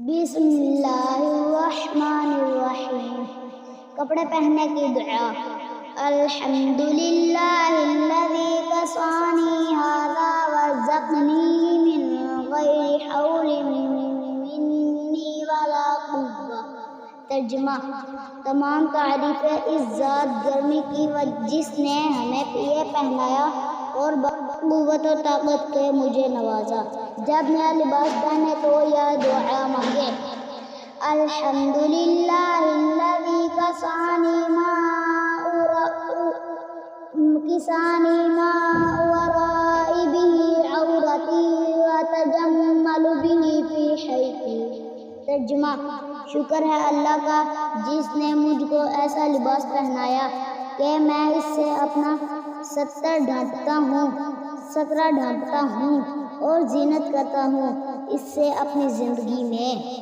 بسم اللہ الرحمن الرحیم۔ کپڑے پہننے کی دعا۔ الحمدللہ الذی کسانی ھذا ورزقنی من غیر حول منی ولا قوة۔ ترجمہ: تمام تعریفیں اس ذات گرمی کی جس نے ہمیں یہ پہنایا اور قوت و طاقت کے مجھے نوازا۔ جب نیا لباس پہنے تو یہ دعا مانگے: الحمدللہ الذی کسانی ما ورائی بہ عورتی وتجمل بہ فی حیطی۔ ترجمہ: شکر ہے اللہ کا جس نے مجھ کو ایسا لباس پہنایا کہ میں اس سے اپنا ستر ڈھانپتا ہوں اور زینت کرتا ہوں اس سے اپنی زندگی میں۔